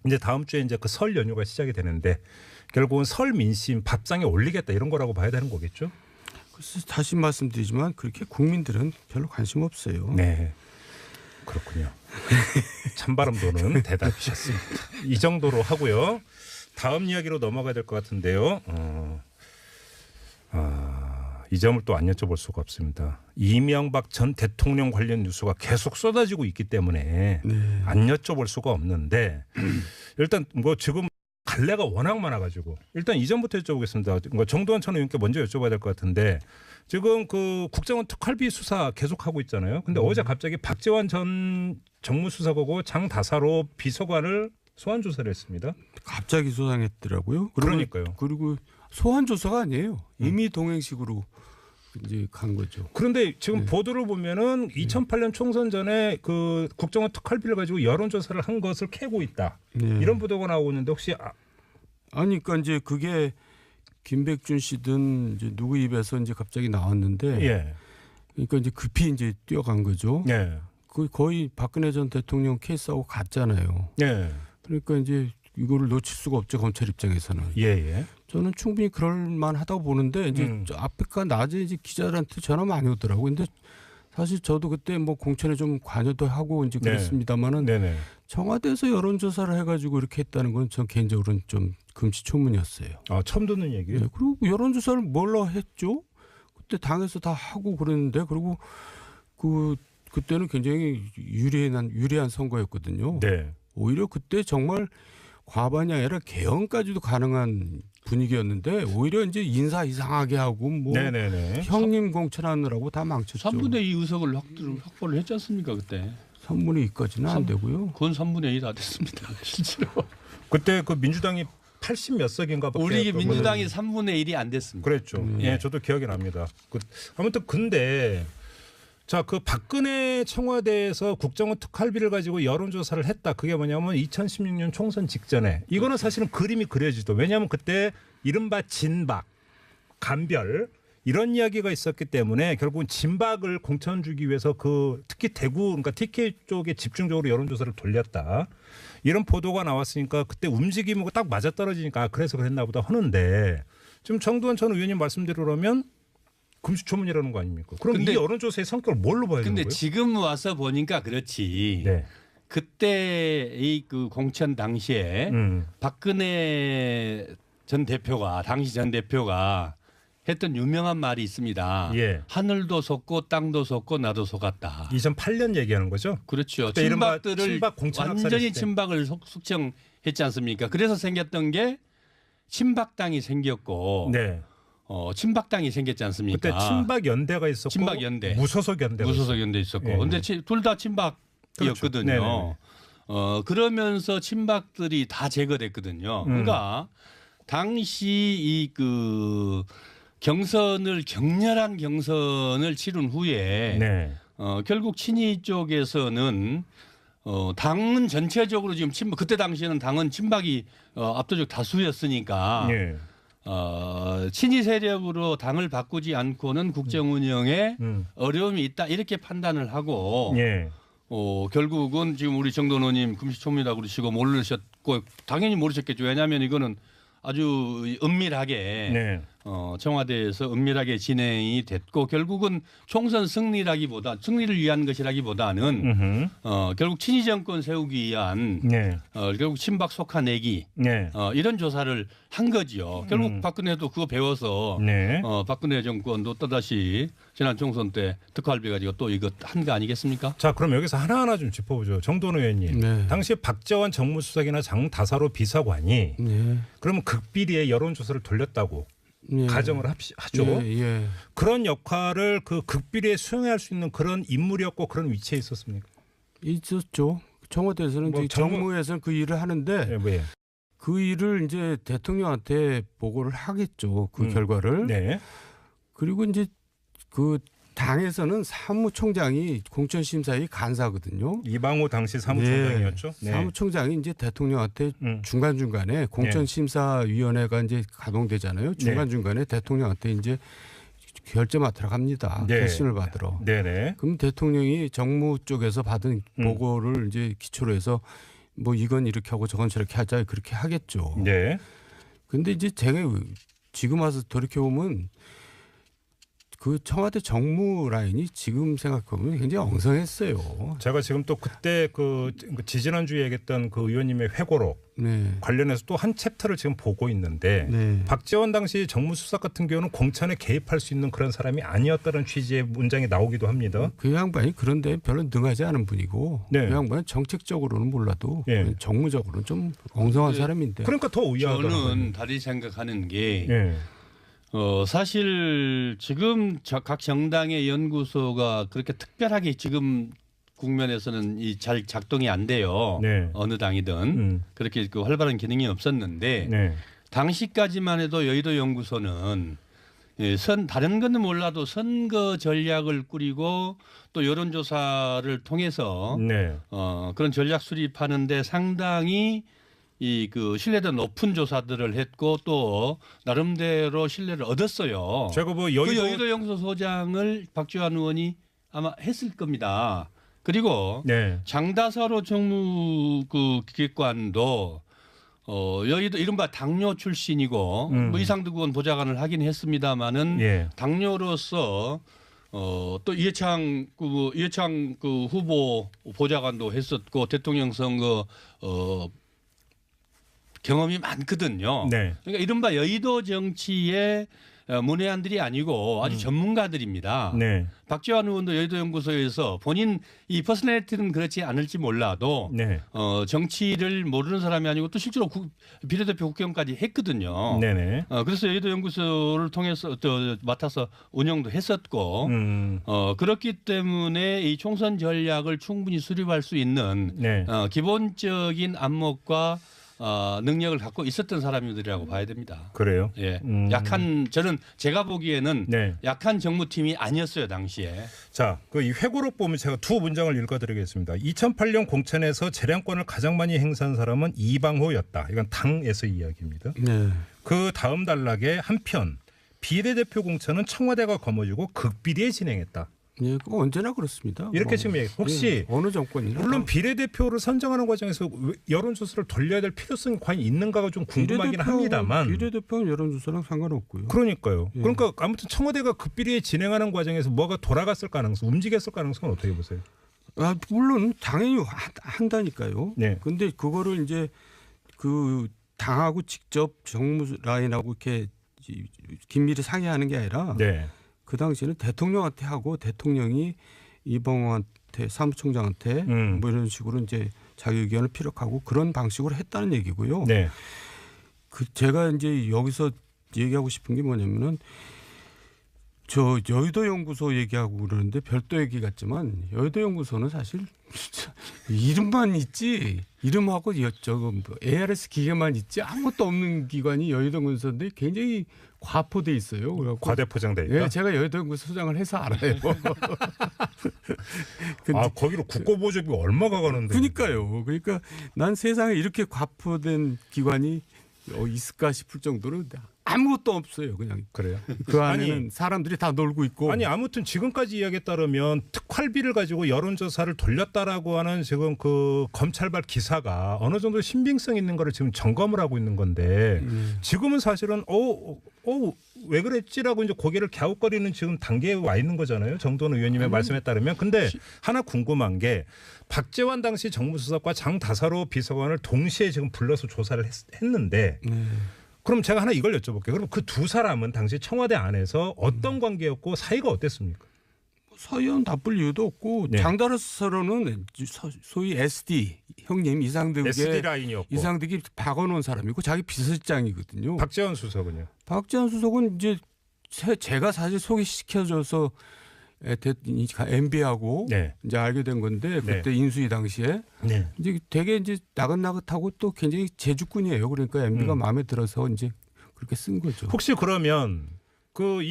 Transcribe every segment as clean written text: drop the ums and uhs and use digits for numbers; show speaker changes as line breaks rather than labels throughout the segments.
이제 다음 주에 이제 그 설 연휴가 시작이 되는데 결국은 설 민심 밥상에 올리겠다 이런 거라고 봐야 되는 거겠죠?
그래서 다시 말씀드리지만 그렇게 국민들은 별로 관심 없어요.
네. 그렇군요. 찬바람 도는 대답이셨습니다. 이 정도로 하고요. 다음 이야기로 넘어가야 될 것 같은데요. 이 점을 또 안 여쭤볼 수가 없습니다. 이명박 전 대통령 관련 뉴스가 계속 쏟아지고 있기 때문에
네.
안 여쭤볼 수가 없는데 일단 뭐 지금 갈래가 워낙 많아가지고 일단 이전부터 여쭤보겠습니다. 정도원 전 의원께 먼저 여쭤봐야 될 것 같은데 지금 그 국정원 특활비 수사 계속하고 있잖아요. 근데 어제 갑자기 박지원 전 정무수석하고 장다사로 비서관을 소환 조사를 했습니다.
갑자기 소환했더라고요.
그러니까요.
그리고 소환 조사가 아니에요. 이미 동행식으로 이제 간 거죠.
그런데 지금 보도를 보면은 2008년 총선 전에 그 국정원 특활비를 가지고 여론조사를 한 것을 캐고 있다.
네.
이런 보도가 나오고 있는데 혹시
아니 그러니까 이제 그게 김백준 씨든 이제 누구 입에서 이제 갑자기 나왔는데
예.
그러니까 이제 급히 이제 뛰어간 거죠.
예.
그 거의 박근혜 전 대통령 케이스하고 같잖아요.
예.
그러니까 이제 이거를 놓칠 수가 없죠. 검찰 입장에서는.
예. 예.
저는 충분히 그럴 만하다고 보는데 이제 앞에가 낮에 이제 기자들한테 전화 많이 오더라고요. 근데 사실 저도 그때 뭐 공천에 좀 관여도 하고 이제 그랬습니다만은
네네.
청와대에서 여론조사를 해가지고 이렇게 했다는 건 전 개인적으로는 좀 금시초문이었어요.
처음 듣는 얘기예요.
네, 그리고 여론조사를 뭘로 했죠? 그때 당에서 다 하고 그랬는데 그리고 그때는 굉장히 유리한 선거였거든요.
네.
오히려 그때 정말 과반이 아니라 개헌까지도 가능한 분위기였는데 오히려 이제 인사 이상하게 하고 뭐
네네네.
형님 공천하느라고 다 망쳤죠.
3분의 2 의석을 확보를 했지 않습니까 그때?
3분의 2까지는 안 되고요.
그건 3분의 2 다 됐습니다. 실제로.
그때 그 민주당이 80 몇 석인가 밖에
우리 민주당이 3분의 1이 안 됐습니다.
그랬죠. 예, 저도 기억이 납니다. 아무튼 근데 자, 그 박근혜 청와대에서 국정원 특활비를 가지고 여론조사를 했다. 그게 뭐냐면 2016년 총선 직전에 이거는 사실은 그림이 그려지죠. 왜냐하면 그때 이른바 진박, 간별 이런 이야기가 있었기 때문에 결국은 진박을 공천 주기 위해서 그 특히 대구 그러니까 TK 쪽에 집중적으로 여론조사를 돌렸다. 이런 보도가 나왔으니까 그때 움직임하고 딱 맞아떨어지니까 그래서 그랬나 보다 하는데 지금 정두원 전 의원님 말씀대로라면 금시초문이라는 거 아닙니까? 그럼 이 여론조사의 성격을 뭘로 봐야 되는 거예요?
근데 지금 와서 보니까 그렇지.
네.
그때 이 그 공천 당시에 박근혜 전 대표가 당시 전 대표가 했던 유명한 말이 있습니다.
예.
하늘도 속고 땅도 속고 나도 속았다.
2008년 얘기하는 거죠?
그렇죠.
그때 이른바
친박들을
친박 공천
완전히
학살했을 때.
친박을 숙청했지 않습니까? 그래서 생겼던 게 친박당이 생겼고
네.
친박당이 생겼지 않습니까?
그때 친박 연대가 있었고
친박 연대.
무소속 연대가
무소속 연대 있었고.
네.
근데 둘 다 친박이었거든요.
그렇죠.
그러면서 친박들이 다 제거됐거든요. 그러니까 당시 이 그 격렬한 경선을 치른 후에
네.
결국 친이 쪽에서는 당은 전체적으로 지금 친박 그때 당시에는 당은 친박이 압도적 다수였으니까
네.
친이 세력으로 당을 바꾸지 않고는 국정 운영에 어려움이 있다 이렇게 판단을 하고
네.
결국은 지금 우리 정돈 의원님 금시초문이라고 그러시고 모르셨고 당연히 모르셨겠죠. 왜냐하면 이거는 아주 은밀하게
네.
청와대에서 은밀하게 진행이 됐고 결국은 총선 승리를 위한 것이라기보다는 결국 친이 정권 세우기 위한
네.
결국 친박 속아내기
네.
이런 조사를 한 거지요. 결국 박근혜도 그거 배워서
네.
박근혜 정권도 또다시 지난 총선 때 특활비 가지고 또 이거 한 거 아니겠습니까?
자, 그럼 여기서 하나하나 좀 짚어보죠. 정돈 의원님.
네.
당시에 박재원 정무수석이나 장다사로 비서관이
네.
그러면 극비리에 여론조사를 돌렸다고
예.
가정을 하죠.
예, 예.
그런 역할을 그 극비리에 수행할 수 있는 그런 인물이었고 그런 위치에 있었습니까?
있었죠. 청와대에서는
뭐
이제 정무에서는 그 일을 하는데
네, 왜?
그 일을 이제 대통령한테 보고를 하겠죠. 그 결과를.
네.
그리고 이제 그 당에서는 사무총장이 공천심사의 간사거든요.
이방호 당시 사무총장이었죠. 네.
사무총장이 이제 대통령한테 중간중간에 공천심사위원회가 이제 가동되잖아요. 중간중간에 대통령한테 이제 결제 맡으러 갑니다.
네.
결심을 받으러.
네네.
그럼 대통령이 정무 쪽에서 받은 보고를 이제 기초로 해서 뭐 이건 이렇게 하고 저건 저렇게 하자 그렇게 하겠죠.
네.
근데 이제 제가 지금 와서 돌이켜 보면 그 청와대 정무 라인이 지금 생각해보면 굉장히 엉성했어요.
제가 지금 또 그때 그 지지난주에 얘기했던 그 의원님의 회고록
네.
관련해서 또 한 챕터를 지금 보고 있는데
네.
박지원 당시 정무수석 같은 경우는 공천에 개입할 수 있는 그런 사람이 아니었다는 취지의 문장이 나오기도 합니다.
그 양반이 그런데 별로 능하지 않은 분이고
네.
그 양반은 정책적으로는 몰라도
네.
정무적으로는 좀 엉성한
네.
사람인데.
그러니까 더 의아하더라고요.
저는 다리 생각하는 게
예.
사실 지금 각 정당의 연구소가 그렇게 특별하게 지금 국면에서는 잘 작동이 안 돼요.
네.
어느 당이든 그렇게 그 활발한 기능이 없었는데
네.
당시까지만 해도 여의도 연구소는 다른 건 몰라도 선거 전략을 꾸리고 또 여론조사를 통해서
네.
그런 전략 수립하는데 상당히 그 신뢰도 높은 조사들을 했고 또 나름대로 신뢰를 얻었어요.
제가 뭐
그 여의도 연구소 소장을 박지원 의원이 아마 했을 겁니다. 그리고
네.
장다사로 정무 그 기획관도 여의도 이른바 당뇨 출신이고 뭐 이상득 의원 보좌관을 하긴 했습니다마는
예.
당뇨로서 또 이해창 그 후보 보좌관도 했었고 대통령 선거 경험이 많거든요.
네.
그러니까 이른바 여의도 정치의 문외한들이 아니고 아주 전문가들입니다.
네.
박지원 의원도 여의도 연구소에서 본인 이 퍼스널리티는 그렇지 않을지 몰라도
네.
정치를 모르는 사람이 아니고 또 실제로 비례대표 국회의원까지 했거든요.
네네.
그래서 여의도 연구소를 통해서 맡아서 운영도 했었고 그렇기 때문에 이 총선 전략을 충분히 수립할 수 있는
네.
기본적인 안목과 능력을 갖고 있었던 사람들이라고 봐야 됩니다.
그래요.
예, 저는 제가 보기에는
네.
약한 정무팀이 아니었어요 당시에.
자, 그 이 회고록 보면 제가 두 문장을 읽어드리겠습니다. 2008년 공천에서 재량권을 가장 많이 행사한 사람은 이방호였다. 이건 당에서 이야기입니다.
네.
그 다음 단락에 한편 비례대표 공천은 청와대가 거머쥐고 극비리에 진행했다.
예, 그거 언제나 그렇습니다.
이렇게 지금 얘기. 혹시
어느 정권이나
물론 비례대표를 선정하는 과정에서 여론조사를 돌려야 될 필요성이 과연 있는가가 좀 궁금하긴 합니다만.
비례대표는 여론조사랑 상관없고요.
그러니까요.
예.
그러니까 아무튼 청와대가 극비리에 진행하는 과정에서 뭐가 돌아갔을 가능성, 움직였을 가능성은 어떻게 보세요?
물론 당연히 한다니까요.
네.
근데 그거를 이제 그 당하고 직접 정무 라인하고 이렇게 긴밀히 상의하는 게 아니라
네.
그 당시에는 대통령한테 하고 대통령이 이봉호한테 사무총장한테 뭐 이런 식으로 이제 자기 의견을 피력하고 그런 방식으로 했다는 얘기고요.
네.
제가 이제 여기서 얘기하고 싶은 게 뭐냐면은 저 여의도 연구소 얘기하고 그러는데 별도 얘기 같지만 여의도 연구소는 사실 진짜 이름만 있지 이름하고 저거 ARS 기계만 있지 아무것도 없는 기관이 여의도 연구소인데 굉장히 과포돼 있어요. 그래갖고
과대포장돼 있다.
예, 제가 여의도 연구소 소장을 해서 알아요.
아, 거기로 국고보조비 얼마가 가는데?
그러니까요. 그러니까 난 세상에 이렇게 과포된 기관이 있을까 싶을 정도로 아무것도 없어요. 그냥
그래요.
그 안에는
아니,
사람들이 다 놀고 있고.
아니 아무튼 지금까지 이야기에 따르면 특활비를 가지고 여론조사를 돌렸다라고 하는 지금 그 검찰발 기사가 어느 정도 신빙성 있는 거를 지금 점검을 하고 있는 건데 지금은 사실은 왜 그랬지라고 이제 고개를 갸웃거리는 지금 단계에 와 있는 거잖아요. 정도원 의원님의 말씀에 따르면. 근데 하나 궁금한 게 박재환 당시 정무수석과 장다사로 비서관을 동시에 지금 불러서 조사를 했는데 그럼 제가 하나 이걸 여쭤볼게요. 그럼 그 두 사람은 당시 청와대 안에서 어떤 관계였고 사이가 어땠습니까?
사이는 나쁠 이유도 없고
네.
장다사로는 소위 SD 형님
SD 라인이었고
이상득이 박아놓은 사람이고 자기 비서실장이거든요.
박재환 수석은요?
박재환 수석은 이제 제가 사실 소개시켜줘서 MB하고
네.
이제 알게 된 건데 그때 인수위 당시에
네.
이제 되게 이제 나긋나긋하고 또 굉장히 제주꾼이에요. 그러니까 MB가 마음에 들어서 이제 그렇게 쓴 거죠.
혹시 그러면 그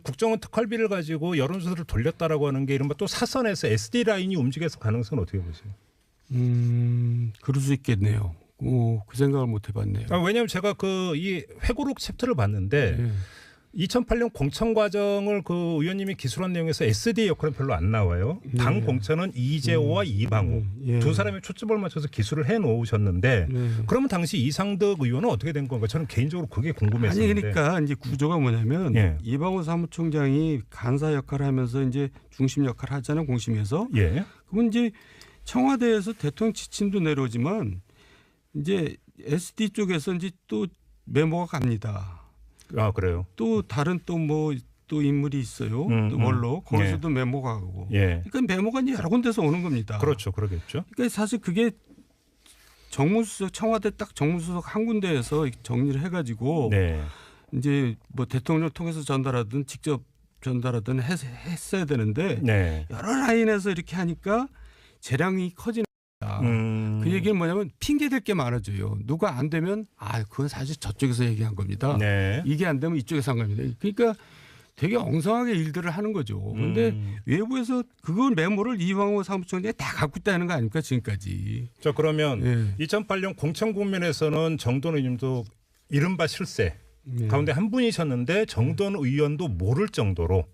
국정원 특활비를 가지고 여론조사를 돌렸다라고 하는 게 이른바 또 사선에서 SD 라인이 움직여서 가능성은 어떻게 보세요?
그럴 수 있겠네요. 그 생각을 못 해봤네요.
왜냐하면 제가 이 회고록 챕터를 봤는데 2008년 공천 과정을 그 의원님이 기술한 내용에서 SD의 역할은 별로 안 나와요. 당 공천은 이재호와 이방우
예.
두 사람의 초점을 맞춰서 기술을 해 놓으셨는데 그러면 당시 이상득 의원은 어떻게 된 건가? 저는 개인적으로 그게 궁금했었는데.
아니 그러니까 이제 구조가 뭐냐면
예.
이방우 사무총장이 간사 역할을 하면서 이제 중심 역할을 하잖아요. 공심에서.
예.
그러면 이제 청와대에서 대통령 지침도 내려오지만 이제 SD 쪽에서 이제 또 메모가 갑니다.
아 그래요.
또 다른 또 뭐 또 인물이 있어요. 또 뭘로 거기서도 메모가 가고.
예.
그러니까 메모가 이제 여러 군데서 오는 겁니다.
그렇죠. 그러겠죠.
그러니까 사실 그게 정무수석 청와대 딱 정무수석 한 군데에서 정리를 해가지고
네.
이제 뭐 대통령을 통해서 전달하든 직접 전달하든 했어야 되는데
네.
여러 라인에서 이렇게 하니까 재량이 커지는 거다. 그 얘기는 뭐냐면 핑계댈 게 많아져요. 누가 안 되면 그건 사실 저쪽에서 얘기한 겁니다.
네.
이게 안 되면 이쪽에서 한 겁니다. 그러니까 되게 엉성하게 일들을 하는 거죠. 그런데 외부에서 그걸 메모를 이방호 사무총장이 다 갖고 있다는 거 아닙니까 지금까지.
자 그러면
예.
2008년 공천 국면에서는 정돈 의원님도 이른바 실세 가운데 한 분이셨는데 정돈 의원도 모를 정도로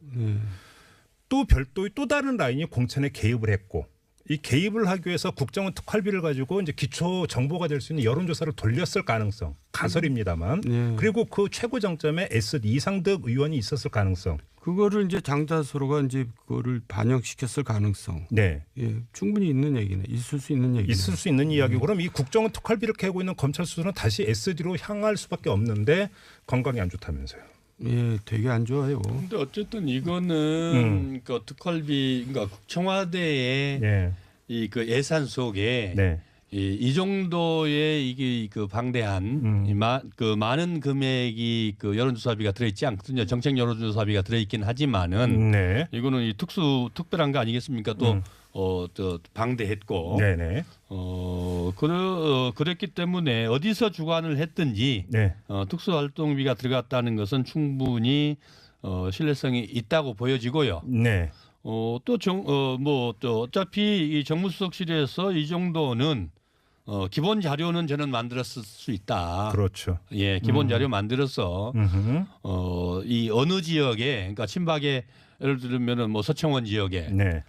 또 별도의 또 다른 라인이 공천에 개입을 했고 이 개입을 하기 위해서 국정원 특활비를 가지고 이제 기초 정보가 될 수 있는 여론조사를 돌렸을 가능성 가설입니다만 그리고 그 최고 정점에 SD 이상득 의원이 있었을 가능성
그거를 이제 장자서로가 이제 그거를 반영시켰을 가능성.
네.
예, 충분히 있는 얘기네. 있을 수 있는 얘기.
있을 수 있는 이야기고 그럼 이 국정원 특활비를 캐고 있는 검찰 수사는 다시 SD로 향할 수밖에 없는데 건강이 안 좋다면서요.
예, 되게 안 좋아요.
근데 어쨌든 이거는 그 특활비 그러니까 청와대의
네.
이 그 예산 속에
네.
이 정도의 이게 그 방대한 그 많은 금액이 그 여론조사비가 들어있지 않거든요. 정책 여론조사비가 들어있긴 하지만은
네.
이거는 이 특별한 거 아니겠습니까? 또 또 방대했고
네네.
그랬기 때문에 어디서 주관을 했든지
네.
특수활동비가 들어갔다는 것은 충분히 신뢰성이 있다고 보여지고요.
네.
또 어차피 이 정무수석실에서 이 정도는 기본 자료는 저는 만들었을 수 있다.
그렇죠.
예, 기본 자료 만들어서 이 어느 지역에 그러니까 친박에 예를 들면은 뭐 서청원 지역에
네.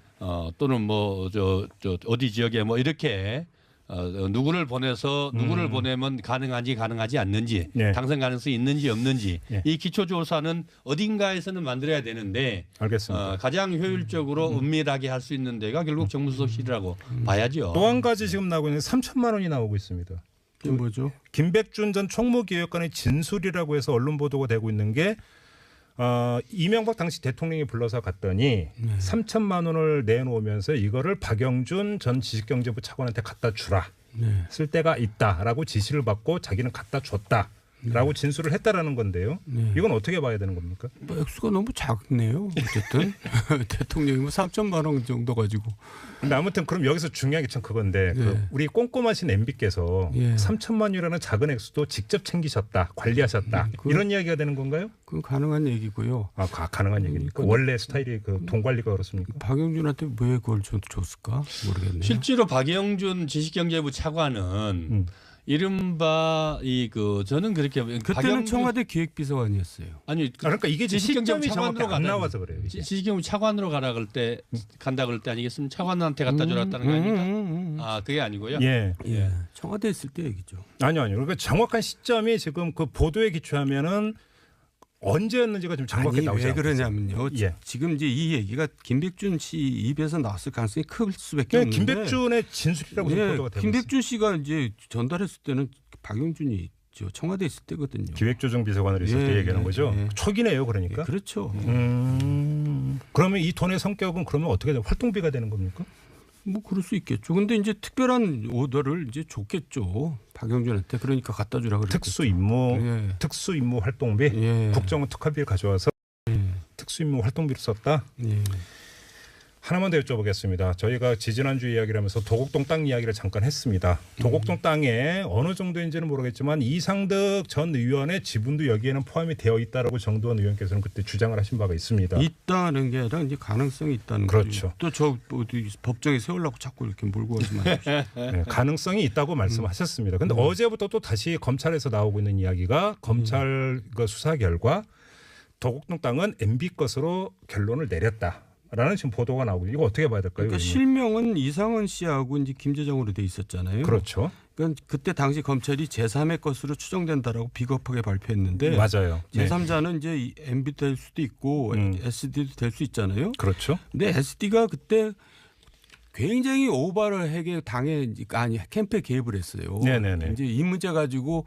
또는 뭐 저 어디 지역에 뭐 이렇게 누구를 보내서 누구를 보내면 가능하지 않는지
네.
당선 가능성이 있는지 없는지
네.
이 기초조사는 어딘가에서는 만들어야 되는데
알겠습니다.
가장 효율적으로 은밀하게 할 수 있는 데가 결국 정무수석실이라고 봐야죠.
또 한 가지 지금 나오고 있는 3천만 원이 나오고 있습니다.
그게 뭐죠?
김백준 전 총무기획관의 진술이라고 해서 언론 보도가 되고 있는 게 이명박 당시 대통령이 불러서 갔더니 3천만 원을 내놓으면서 이거를 박영준 전 지식경제부 차관한테 갖다 주라. 쓸 데가 있다라고 지시를 받고 자기는 갖다 줬다라고 진술을 했다라는 건데요. 이건 어떻게 봐야 되는 겁니까?
뭐 액수가 너무 작네요. 어쨌든 대통령이 뭐 3천만 원 정도 가지고.
근데 아무튼 그럼 여기서 중요한 게 참 그건데 그 우리 꼼꼼하신 MB께서 3천만 원이라는 작은 액수도 직접 챙기셨다, 관리하셨다 이런 이야기가 되는 건가요?
그건 가능한 얘기고요.
가능한 얘기니까 원래 스타일이 그 돈 관리가 그렇습니까?
박영준한테 왜 그걸 줬을까 모르겠네요.
실제로 박영준 지식경제부 차관은 이른바 저는 그렇게
그때는 청와대 기획비서관이었어요.
아니
그러니까 이게
지식경제부
시점이 정확히
차관으로
안 나와서 그래요. 이게.
지식경제부 차관으로 가라 그럴 때 간다 그럴 때 아니겠습니까? 차관한테 갖다 줘랐다는 거 아닙니까? 그게 아니고요.
예.
청와대 있을 때 얘기죠.
아니요. 그러니까 정확한 시점이 지금 그 보도에 기초하면은 언제였는지가 좀 정확히 나오지
왜
않고
그러냐면요.
예.
지금 이제 이 얘기가 김백준 씨 입에서 나왔을 가능성이 클 수밖에 없는데.
김백준의 진술이라고 지금 보도가 되고
김백준 씨가 이제 전달했을 때는 박영준이 청와대 있을 때거든요.
기획조정비서관으로 있을 때 얘기하는 거죠. 초기네요, 그러니까.
그렇죠.
그러면 이 돈의 성격은 그러면 어떻게 돼요? 활동비가 되는 겁니까?
뭐 그럴 수 있겠죠. 근데 이제 특별한 오더를 이제 줬겠죠. 박영준한테. 그러니까 갖다 주라 그랬죠.
특수 임무 활동비, 국정원 특활비를 가져와서 특수 임무 활동비로 썼다. 하나만 더 여쭤보겠습니다. 저희가 지지난주 이야기를 하면서 도곡동 땅 이야기를 잠깐 했습니다. 도곡동 땅에 어느 정도인지는 모르겠지만 이상득 전 의원의 지분도 여기에는 포함이 되어 있다라고 정두원 의원께서는 그때 주장을 하신 바가 있습니다.
있다는 게 아니라 이제 가능성이 있다는
그렇죠.
또 법정에 세우려고 자꾸 이렇게 몰고 가지 마십시오.
네, 가능성이 있다고 말씀하셨습니다. 그런데 어제부터 또 다시 검찰에서 나오고 있는 이야기가 검찰 수사 결과 도곡동 땅은 MB 것으로 결론을 내렸다라는 지금 보도가 나오고 이거 어떻게 봐야 될까요?
그러니까
의원님?
실명은 이상은 씨하고 이제 김재정으로 돼 있었잖아요.
그렇죠.
그러니까 그때 당시 검찰이 제3의 것으로 추정된다라고 비겁하게 발표했는데
맞아요. 네.
제3자는 이제 MB 될 수도 있고 SD도 될 수 있잖아요.
그렇죠.
근데 SD가 그때 굉장히 오바를 하게 캠프에 개입을 했어요.
네네네.
이제 이 문제 가지고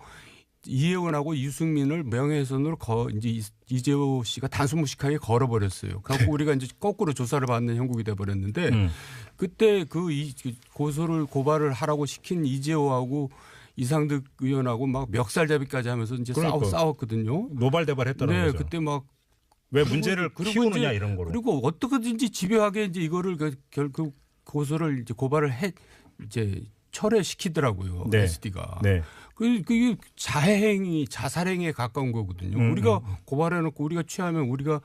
이혜원하고 유승민을 명예훼손으로 이제 이재호 씨가 단순무식하게 걸어버렸어요. 그래서 우리가 이제 거꾸로 조사를 받는 형국이 돼버렸는데 그때 그 고발을 하라고 시킨 이재호하고 이상득 의원하고 막 멱살잡이까지 하면서 이제
그러니까.
싸웠거든요.
노발대발했다는
네,
거죠.
그때 막
왜 문제를 키우느냐
이제,
이런 거로.
그리고 어떻게든지 집요하게 이제 이거를 결국 고소를 이제 고발을 이제 철회시키더라고요.
네.
SD가.
네.
그게 자살행위에 가까운 거거든요. 우리가 고발해놓고 우리가 취하면 우리가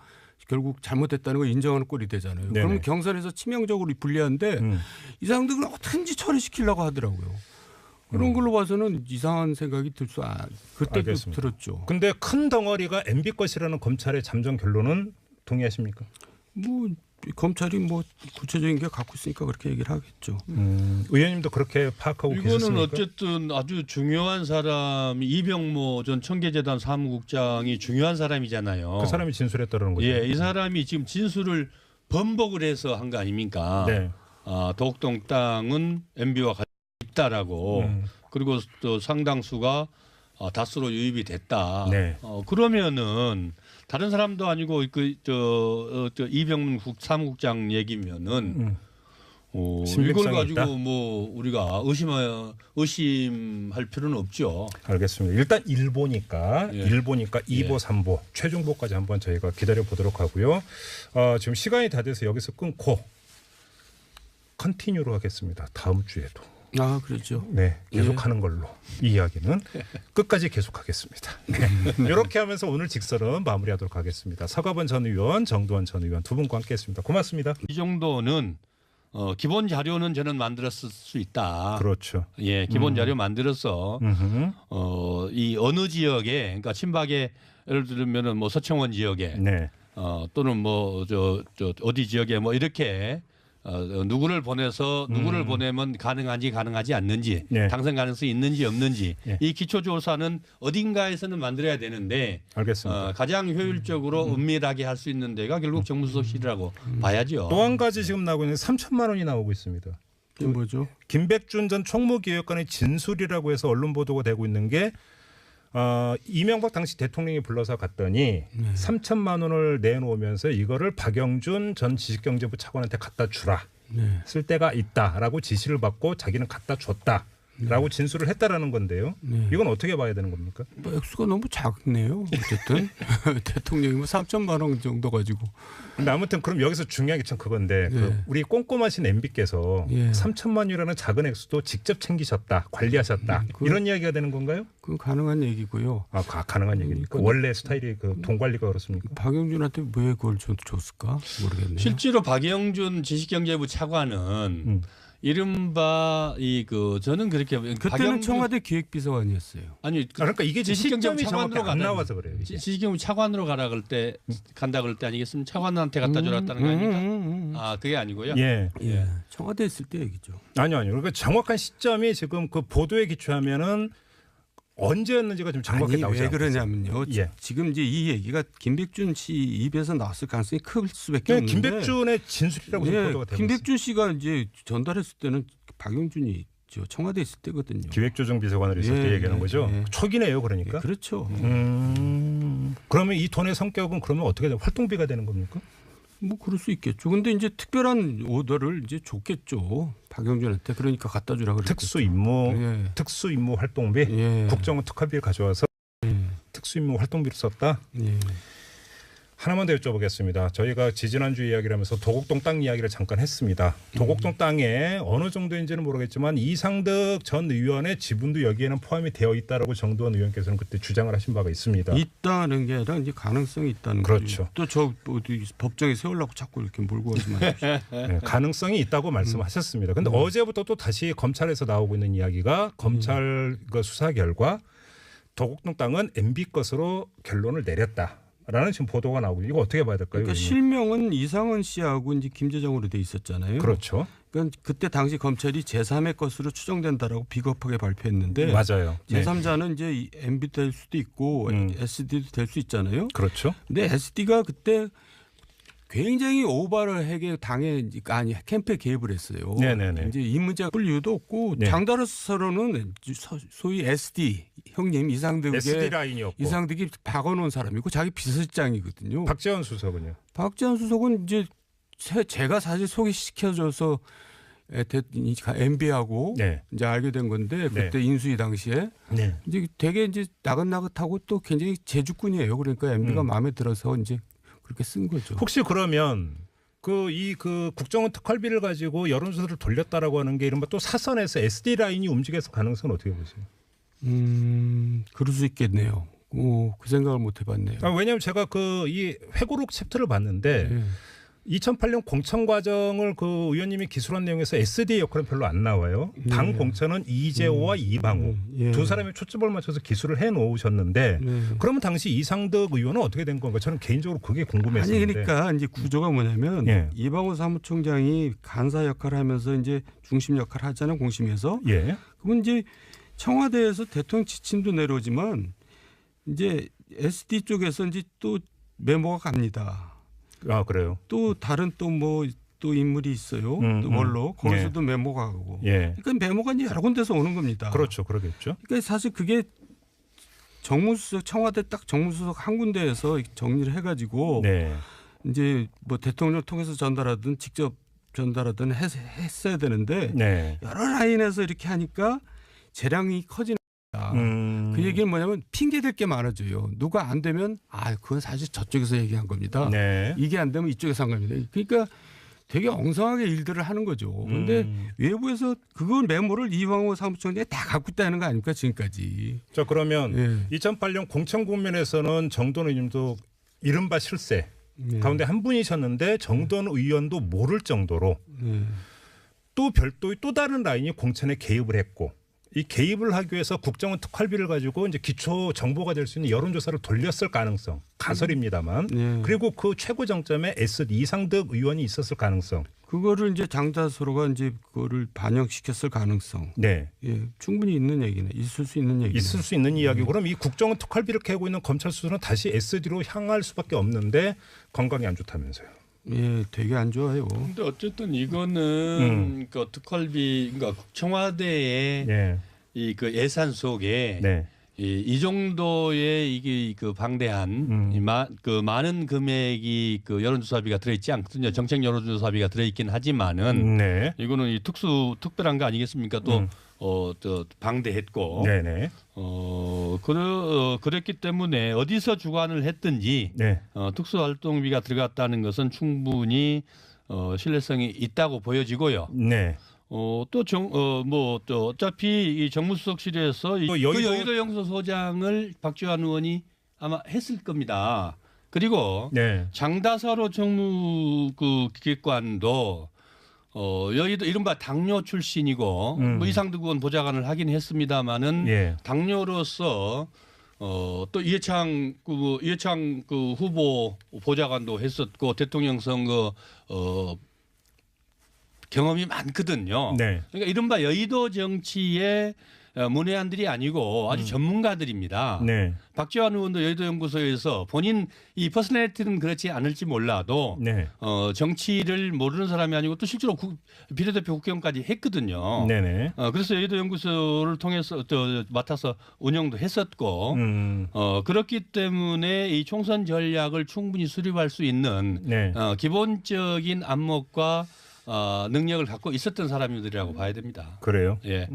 결국 잘못했다는 걸 인정하는 꼴이 되잖아요.
네네.
그러면 경찰에서 치명적으로 불리한데 이상득을 어떻게든지 처리시키려고 하더라고요. 그런 걸로 봐서는 이상한 생각이 그때도
알겠습니다.
들었죠.
근데 큰 덩어리가 MB 것이라는 검찰의 잠정 결론은 동의하십니까?
뭐 검찰이 뭐 구체적인 게 갖고 있으니까 그렇게 얘기를 하겠죠.
의원님도 그렇게 파악하고
이거는
계셨습니까?
어쨌든 아주 중요한 사람이 이병모 전 청계재단 사무국장이 중요한 사람이잖아요.
그 사람이 진술했다는 거죠.
예, 이 사람이 지금 진술을 번복을 해서 한 거 아닙니까?
네.
도곡동 땅은 MB와 같이 있다라고 그리고 또 상당수가 다수로 유입이 됐다.
네.
그러면은 다른 사람도 아니고 저 이병문 사무국장 얘기면은 이걸
신빙성이
가지고
있다?
뭐 우리가 의심할 필요는 없죠.
알겠습니다. 일단 1보니까
예.
1보니까 2보,
예.
3보 최종보까지 한번 저희가 기다려 보도록 하고요. 지금 시간이 다 돼서 여기서 끊고 컨티뉴로 하겠습니다. 다음 주에도.
아, 그렇죠.
네, 계속하는 걸로 이 이야기는 끝까지 계속하겠습니다. 네. 이렇게 하면서 오늘 직설은 마무리하도록 하겠습니다. 서가번 전 의원, 정두환 전 의원 두 분과 함께했습니다. 고맙습니다.
이 정도는 기본 자료는 저는 만들었을 수 있다.
그렇죠.
예, 기본 자료 만들어서 이 어느 지역에 그러니까 친박에 예를 들면은 뭐 서청원 지역에
네,
또는 뭐 저 어디 지역에 뭐 이렇게 누구를 보내서 누구를 보내면 가능하지 않는지
네.
당선 가능성이 있는지 없는지
네.
이 기초조사는 어딘가에서는 만들어야 되는데
알겠습니다.
가장 효율적으로 은밀하게 할 수 있는 데가 결국 정무수석실이라고 봐야죠.
또 한 가지 지금 나오고 있는 3천만 원이 나오고 있습니다.
이게 뭐죠?
김백준 전 총무기획관의 진술이라고 해서 언론 보도가 되고 있는 게 이명박 당시 대통령이 불러서 갔더니 3천만 원을 내놓으면서 이거를 박영준 전 지식경제부 차관한테 갖다 주라.
네.
쓸 데가 있다라고 지시를 받고 자기는 갖다 줬다라고 진술을 했다라는 건데요.
네.
이건 어떻게 봐야 되는 겁니까?
뭐 액수가 너무 작네요. 어쨌든 대통령이 뭐 3천만 원 정도 가지고.
근데 아무튼 그럼 여기서 중요한 게 참 그건데 그 우리 꼼꼼하신 MB께서
예.
3천만 원이라는 작은 액수도 직접 챙기셨다, 관리하셨다 이런 이야기가 되는 건가요?
그건 가능한 얘기고요.
가능한 얘기입니까? 원래 스타일이 그 돈 관리가 그렇습니까?
박영준한테 왜 그걸 줬을까 모르겠네요.
실제로 박영준 지식경제부 차관은 이른바 저는 그렇게
그때는 청와대 기획비서관이었어요.
아니
그러니까 이게
지식경제부
시점이 정확히
차관으로
안
가다
나와서 그래요. 이게.
지식경제부 차관으로 가라 그럴 때 간다 그럴 때 아니겠습니까? 차관한테 갖다 줘랐다는 거 아닙니까? 그게 아니고요.
예.
예. 청와대 있을 때 얘기죠.
아니요. 그러니까 정확한 시점이 지금 그 보도에 기초하면은 언제였는지가 좀 정확히
아니,
나오지
왜
않고
그러냐면요.
예.
지금 이제 이 얘기가 김백준 씨 입에서 나왔을 가능성이 클 수밖에 없는데.
김백준의 진술이라고 지금 보도가 되고 있습니다.
김백준 씨가 이제 전달했을 때는 박영준이 청와대 있을 때거든요.
기획조정비서관으로 있을 때 얘기하는 거죠. 초기네요, 그러니까.
그렇죠.
그러면 이 돈의 성격은 그러면 어떻게 돼요? 활동비가 되는 겁니까?
뭐 그럴 수 있겠죠. 근데 이제 특별한 오더를 이제 줬겠죠. 박영준한테. 그러니까 갖다 주라 그랬죠.
특수 임무 활동비, 국정원 특활비를 가져와서 특수 임무 활동비로 썼다. 하나만 더 여쭤보겠습니다. 저희가 지지난주 이야기를 하면서 도곡동 땅 이야기를 잠깐 했습니다. 도곡동 땅에 어느 정도인지는 모르겠지만 이상득 전 의원의 지분도 여기에는 포함이 되어 있다라고 정두환 의원께서는 그때 주장을 하신 바가 있습니다.
있다는 게 아니라 이제 가능성이 있다는
그렇죠.
또 저 법정에 세우려고 자꾸 이렇게 몰고 가지 마십시오.
네, 가능성이 있다고 말씀하셨습니다. 그런데 어제부터 또 다시 검찰에서 나오고 있는 이야기가 검찰 수사 결과 도곡동 땅은 MB 것으로 결론을 내렸다. 라는 지금 보도가 나오고 이거 어떻게 봐야 될까요?
그러니까
의원님?
실명은 이상은 씨하고 이제 김재정으로 돼 있었잖아요.
그렇죠.
그러니까 그때 당시 검찰이 제3의 것으로 추정된다라고 비겁하게 발표했는데
맞아요. 네.
제3자는 이제 MB도 될 수도 있고 SD도 될 수 있잖아요.
그렇죠.
근데 SD가 그때 굉장히 오바를 하게 아니 캠프에 개입을 했어요.
네네네.
이제 이 문제가 뿔 이유도 없고
네.
장다로서로는 소위 SD 형님 이상득의
SD 라인이었고
이상득이 박아놓은 사람이고 자기 비서실장이거든요.
박재원 수석은요.
박지원 수석은 이제 제가 사실 소개시켜줘서 MB하고
네.
이제 알게 된 건데 그때 인수위 당시에
네.
이제 되게 이제 나긋나긋하고 또 굉장히 제주꾼이에요. 그러니까 MB가 마음에 들어서 이제 그렇게 쓴 거죠.
혹시 그러면 그 국정원 특활비를 가지고 여론조사를 돌렸다라고 하는 게 이른바 또 사선에서 SD 라인이 움직여서 가능성은 어떻게 보세요?
그럴 수 있겠네요. 그 생각을 못 해봤네요.
왜냐하면 제가 이 회고록 챕터를 봤는데
네.
2008년 공천 과정을 그 의원님이 기술한 내용에서 SD의 역할은 별로 안 나와요. 당 공천은 이재호와 이방우
예.
두 사람이 초점을 맞춰서 기술을 해 놓으셨는데 그러면 당시 이상득 의원은 어떻게 된 건가? 저는 개인적으로 그게 궁금했었는데.
아니 그러니까 이제 구조가 뭐냐면
예.
이방우 사무총장이 간사 역할을 하면서 이제 중심 역할을 하잖아요. 공심에서.
예.
그러면 이제 청와대에서 대통령 지침도 내려오지만 이제 SD 쪽에서 이제 또 메모가 갑니다.
아 그래요.
또 다른 또 인물이 있어요. 또 원로 거기서도 메모가 가고.
예.
그러니까 메모가 이제 여러 군데서 오는 겁니다.
그렇죠, 그러겠죠.
그러니까 사실 그게 정무수석 청와대 딱 정무수석 한 군데에서 정리를 해가지고
네.
이제 뭐 대통령을 통해서 전달하든 직접 전달하든 했어야 되는데
네.
여러 라인에서 이렇게 하니까 재량이 커지는 거다. 그 얘기는 뭐냐면 핑계댈 게 많아져요. 누가 안 되면 그건 사실 저쪽에서 얘기한 겁니다.
네.
이게 안 되면 이쪽에서 한 겁니다. 그러니까 되게 엉성하게 일들을 하는 거죠. 그런데 외부에서 그걸 메모를 이방호 사무총장이 다 갖고 있다는 거 아닙니까 지금까지.
자 그러면
예.
2008년 공천 국면에서는 정돈 의원님도 이른바 실세 가운데 한 분이셨는데 정돈 의원도 모를 정도로 또 별도의 또 다른 라인이 공천에 개입을 했고 이 개입을 하기 위해서 국정원 특활비를 가지고 이제 기초 정보가 될 수 있는 여론조사를 돌렸을 가능성 가설입니다만 그리고 그 최고 정점에 SD 이상득 의원이 있었을 가능성
그거를 이제 장자서로가 이제 그거를 반영시켰을 가능성.
네.
예, 충분히 있는 얘기네. 있을 수 있는 얘기.
있을 수 있는 이야기고 그럼 이 국정원 특활비를 캐고 있는 검찰 수사는 다시 SD로 향할 수밖에 없는데 건강이 안 좋다면서요.
예, 되게 안 좋아요.
근데 어쨌든 이거는 그 특활비 그러니까 청와대의
예.
이 그 예산 속에
네.
이 정도의 이게 그 방대한 그 많은 금액이 그 여론조사비가 들어있지 않거든요. 정책 여론조사비가 들어있긴 하지만은
네.
이거는 이 특별한 거 아니겠습니까? 또 또 방대했고,
네네.
그랬기 때문에 어디서 주관을 했든지
네.
특수활동비가 들어갔다는 것은 충분히 신뢰성이 있다고 보여지고요.
네.
또 어차피 이 정무수석실에서 그 여의도 영수소장을 박지원 의원이 아마 했을 겁니다. 그리고
네.
장다사로 정무 그 기획관도 여의도 이른바 당뇨 출신이고 뭐 이상득 의원 보좌관을 하긴 했습니다마는
예.
당뇨로서 또 이해창 그 후보 보좌관도 했었고 대통령 선거 경험이 많거든요.
네.
그러니까 이른바 여의도 정치의 문외한들이 아니고 아주 전문가들입니다.
네.
박지원 의원도 여의도 연구소에서 본인 이 퍼스널리티는 그렇지 않을지 몰라도
네.
정치를 모르는 사람이 아니고 또 실제로 비례대표 국회의원까지 했거든요.
네네.
그래서 여의도 연구소를 통해서 맡아서 운영도 했었고 그렇기 때문에 이 총선 전략을 충분히 수립할 수 있는
네.
기본적인 안목과 능력을 갖고 있었던 사람들이라고 봐야 됩니다.
그래요?
예,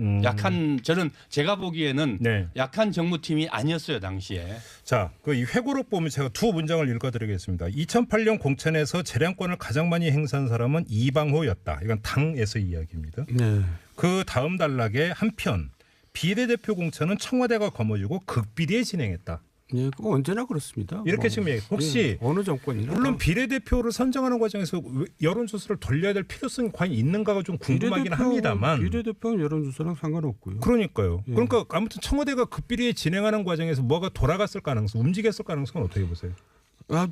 저는 제가 보기에는
네.
약한 정무팀이 아니었어요 당시에.
자, 그 이 회고록 보면 제가 두 문장을 읽어드리겠습니다. 2008년 공천에서 재량권을 가장 많이 행사한 사람은 이방호였다. 이건 당에서 이야기입니다.
네.
그 다음 단락에 한편 비례대표 공천은 청와대가 거머쥐고 극비리에 진행했다.
예, 그거 언제나 그렇습니다.
이렇게 지금 혹시
어느 정권이나
물론 비례대표를 선정하는 과정에서 여론조사를 돌려야 될 필요성이 과연 있는가가 좀 궁금하긴 합니다만
비례대표는 여론조사랑 상관없고요.
그러니까요.
예.
그러니까 아무튼 청와대가 극비리에 진행하는 과정에서 뭐가 돌아갔을 가능성, 움직였을 가능성은 어떻게 보세요?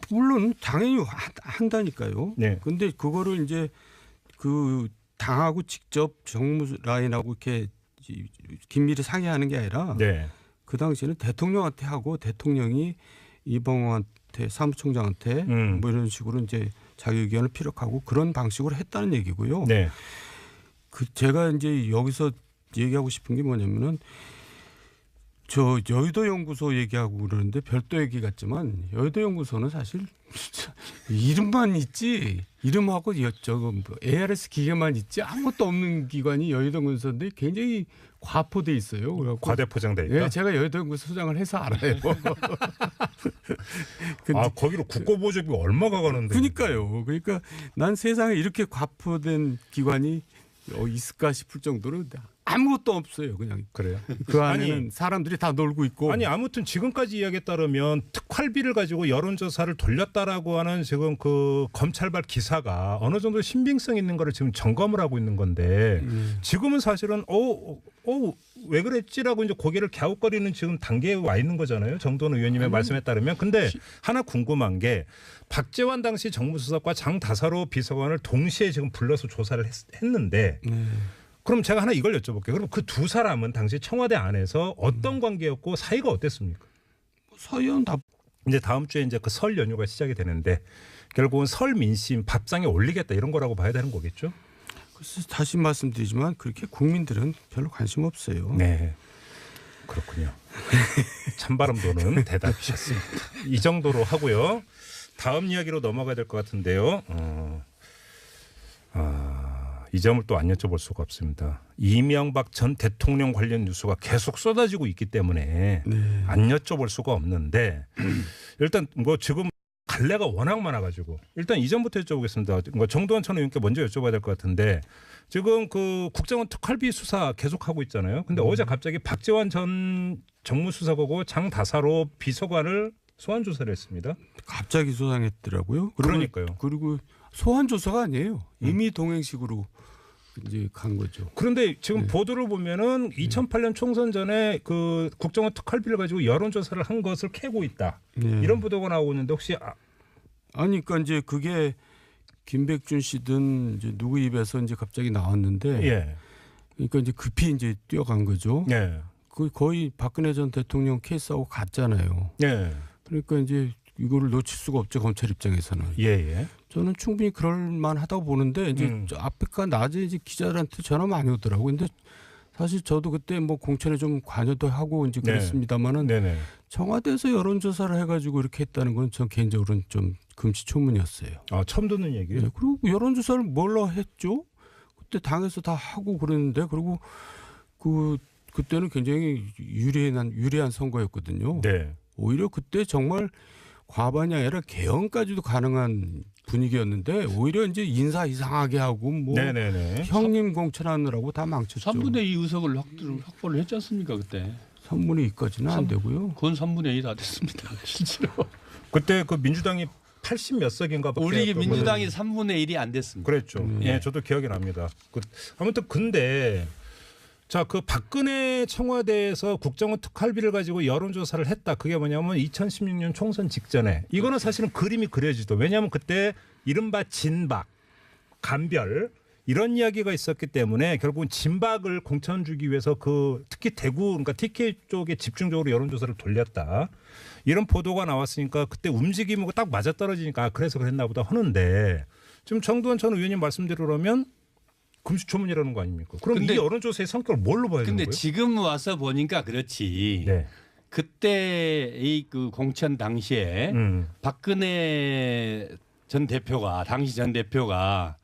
물론 당연히 한다니까요.
네.
근데 그거를 이제 그 당하고 직접 정무 라인하고 이렇게 긴밀히 상의하는 게 아니라
네.
그 당시에는 대통령한테 하고 대통령이 이봉호한테 사무총장한테 뭐 이런 식으로 이제 자기 의견을 피력하고 그런 방식으로 했다는 얘기고요.
네.
그 제가 이제 여기서 얘기하고 싶은 게 뭐냐면은 저 여의도 연구소 얘기하고 그러는데 별도 얘기 같지만 여의도 연구소는 사실 이름만 있지 이름하고 저거 ARS 기계만 있지 아무것도 없는 기관이 여의도 연구소인데 굉장히 과포돼 있어요. 그래갖고
과대포장돼 있다.
예, 제가 여의도 연구소 소장을 해서 알아요. 근데
거기로 국고보조비 얼마가 가는데?
그러니까요. 그러니까 난 세상에 이렇게 과포된 기관이 있을까 싶을 정도로 아무것도 없어요. 그냥
그래요.
그 안에는 사람들이 다 놀고 있고.
아니 아무튼 지금까지 이야기에 따르면 특활비를 가지고 여론조사를 돌렸다라고 하는 지금 그 검찰발 기사가 어느 정도 신빙성 있는 거를 지금 점검을 하고 있는 건데 지금은 사실은 왜 그랬지라고 이제 고개를 갸웃거리는 지금 단계에 와 있는 거잖아요. 정도원 의원님의 말씀에 따르면. 근데 하나 궁금한 게 박재환 당시 정무수석과 장다사로 비서관을 동시에 지금 불러서 조사를 했는데 그럼 제가 하나 이걸 여쭤볼게요. 그럼 그 두 사람은 당시 청와대 안에서 어떤 관계였고 사이가 어땠습니까?
사이는 다
이제 다음 주에 이제 그 설 연휴가 시작이 되는데 결국은 설 민심 밥상에 올리겠다 이런 거라고 봐야 되는 거겠죠?
그래서 다시 말씀드리지만 그렇게 국민들은 별로 관심 없어요.
네. 그렇군요. 찬바람 도는 대답이셨습니다. 이 정도로 하고요. 다음 이야기로 넘어가야 될 것 같은데요. 이 점을 또 안 여쭤볼 수가 없습니다. 이명박 전 대통령 관련 뉴스가 계속 쏟아지고 있기 때문에 안 여쭤볼 수가 없는데 일단 뭐 지금 갈래가 워낙 많아가지고 일단 이전부터 여쭤보겠습니다. 정도원 전 의원께 먼저 여쭤봐야 될 것 같은데 지금 그 국정원 특활비 수사 계속하고 있잖아요. 근데 어제 갑자기 박재환 전 정무수석하고 장다사로 비서관을 소환 조사를 했습니다.
갑자기 소환했더라고요.
그러니까요.
그리고 소환 조사가 아니에요. 이미 동행식으로 이제 간 거죠.
그런데 지금 보도를 보면은 2008년 총선 전에 그 국정원 특활비를 가지고 여론조사를 한 것을 캐고 있다. 이런 보도가 나오고 있는데 혹시
아니 그러니까 이제 그게 김백준 씨든 이제 누구 입에서 이제 갑자기 나왔는데
예.
그러니까 이제 급히 이제 뛰어간 거죠.
예.
그 거의 박근혜 전 대통령 케이스하고 같잖아요.
예.
그러니까 이제 이거를 놓칠 수가 없죠. 검찰 입장에서는.
예.
저는 충분히 그럴 만하다고 보는데 이제 앞에가 낮에 이제 기자들한테 전화 많이 오더라고요. 근데 사실 저도 그때 뭐 공천에 좀 관여도 하고 이제 그랬습니다만은
네네.
청와대에서 여론조사를 해가지고 이렇게 했다는 건 전 개인적으로는 좀 금시초문이었어요.
처음 듣는 얘기예요.
네, 그리고 여론조사를 뭘로 했죠? 그때 당에서 다 하고 그랬는데 그리고 그때는 굉장히 유리한 선거였거든요.
네.
오히려 그때 정말 과반이 아니라 개헌까지도 가능한 분위기였는데 오히려 이제 인사 이상하게 하고 뭐
네네네.
형님 공천하느라고 다 망쳤죠.
3분의 2 의석을 확보를 했지 않습니까 그때?
3분의 2까지는 안 되고요.
그건 3분의 2 다 됐습니다. 실제로.
그때 그 민주당이 80 몇 석인가 밖에
우리
없던
민주당이 3분의 1이 안 됐습니다.
그랬죠. 예, 저도 기억이 납니다. 아무튼 근데 자, 그 박근혜 청와대에서 국정원 특활비를 가지고 여론조사를 했다. 그게 뭐냐면 2016년 총선 직전에 이거는 사실은 그림이 그려지죠. 왜냐하면 그때 이른바 진박, 간별 이런 이야기가 있었기 때문에 결국은 진박을 공천 주기 위해서 그 특히 대구 그러니까 TK 쪽에 집중적으로 여론조사를 돌렸다. 이런 보도가 나왔으니까 그때 움직임이 딱 맞아떨어지니까 그래서 그랬나 보다 하는데 지금 정두원 전 의원님 말씀대로라면 금시초문이라는 거 아닙니까? 그럼
근데,
이 여론조사의 성격을 뭘로 봐야 되는 거예요?
근데 지금 와서 보니까 그렇지.
네.
그때 이 그 공천 당시에 박근혜 전 대표가 당시 전 대표가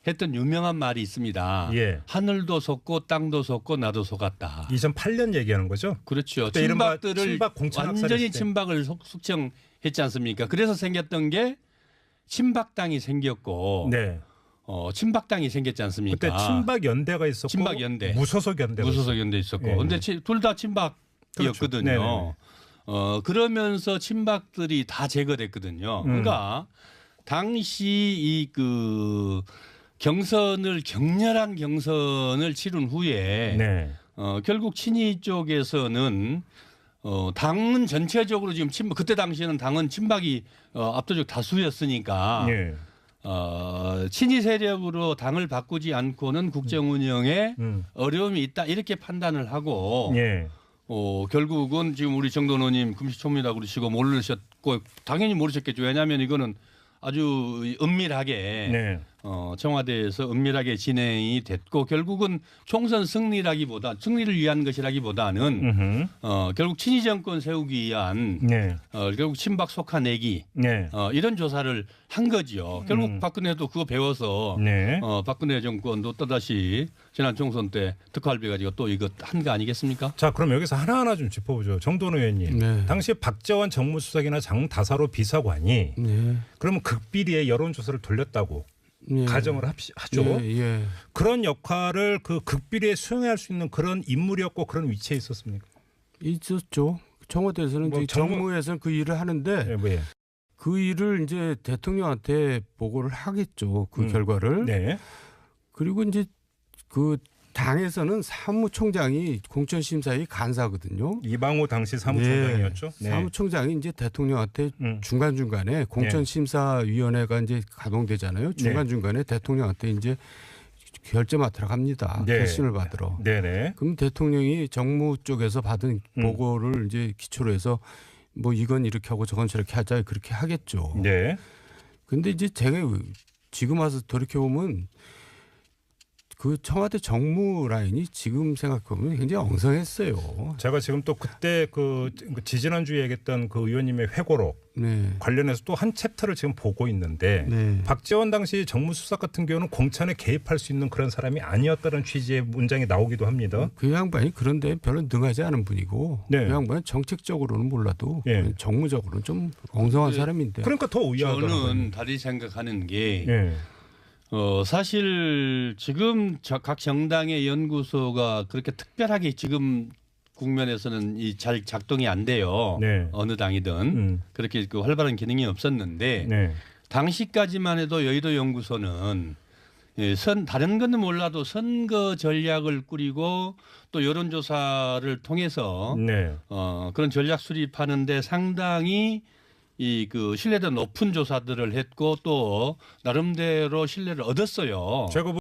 했던 유명한 말이 있습니다.
예.
하늘도 속고 땅도 속고 나도 속았다.
2008년 얘기하는 거죠?
그렇죠.
그때 이른바
친박들을
친박 공천 학살했을
완전히
때.
친박을 숙청했지 않습니까? 그래서 생겼던 게 친박당이 생겼고
네.
친박당이 생겼지 않습니까?
그때 친박 연대가 있었고
친박 연대.
무소속 연대가
무소속 연대 있었고.
예.
근데 둘 다 친박이었거든요.
그렇죠.
그러면서 친박들이 다 제거됐거든요. 그러니까 당시 이 그 격렬한 경선을 치른 후에
네.
결국 친이 쪽에서는 당은 전체적으로 지금 그때 당시에는 당은 친박이 압도적 다수였으니까
예.
친이 세력으로 당을 바꾸지 않고는 국정 운영에 어려움이 있다 이렇게 판단을 하고
예.
결국은 지금 우리 정돈 의원님 금시초문이라고 그러시고 모르셨고 당연히 모르셨겠죠. 왜냐하면 이거는 아주 은밀하게
네.
청와대에서 은밀하게 진행이 됐고 결국은 총선 승리를 위한 것이라기보다는 결국 친이 정권 세우기 위한
네.
결국 친박 속아내기
네.
이런 조사를 한 거죠. 결국 박근혜도 그거 배워서
네.
박근혜 정권도 또다시 지난 총선 때 특활비 가지고 또 이거 한 거 아니겠습니까?
자, 그럼 여기서 하나하나 좀 짚어보죠. 정돈 의원님.
네.
당시에 박재원 정무수석이나 장다사로 비서관이
네.
그러면 극비리에 여론조사를 돌렸다고
예.
가정을 하죠.
예, 예.
그런 역할을 그 극비리에 수행할 수 있는 그런 인물이었고 그런 위치에 있었습니까?
있었죠. 청와대에서는
뭐
이제 정무에서는 그 일을 하는데
네, 뭐 예.
그 일을 이제 대통령한테 보고를 하겠죠. 그 결과를.
네.
그리고 이제 그 당에서는 사무총장이 공천심사의 간사거든요.
이방호 당시 사무총장이었죠. 네.
사무총장이 이제 대통령한테 중간중간에 공천심사위원회가 이제 가동되잖아요. 중간중간에 대통령한테 이제 결제 맡으러 갑니다.
네.
결심을 받으러.
네네.
그럼 대통령이 정무 쪽에서 받은 보고를 이제 기초로 해서 뭐 이건 이렇게 하고 저건 저렇게 하자 그렇게 하겠죠.
네.
근데 이제 제가 지금 와서 돌이켜보면 그 청와대 정무 라인이 지금 생각해보면 굉장히 엉성했어요.
제가 지금 또 그때 그 지지난주에 얘기했던 그 의원님의 회고록
네.
관련해서 또 한 챕터를 지금 보고 있는데
네.
박재원 당시 정무수석 같은 경우는 공천에 개입할 수 있는 그런 사람이 아니었다는 취지의 문장이 나오기도 합니다.
그 양반이 그런데 별로 능하지 않은 분이고
네.
그 양반은 정책적으로는 몰라도
예.
정무적으로는 좀 엉성한 사람인데.
그러니까 더 의아하더라고요.
저는 다르게 생각하는 게
예.
사실 지금 각 정당의 연구소가 그렇게 특별하게 지금 국면에서는 잘 작동이 안 돼요.
네.
어느 당이든 그렇게 그 활발한 기능이 없었는데
네.
당시까지만 해도 여의도 연구소는 다른 건 몰라도 선거 전략을 꾸리고 또 여론조사를 통해서
네.
그런 전략 수립하는데 상당히 그 신뢰도 높은 조사들을 했고 또 나름대로 신뢰를 얻었어요.
제가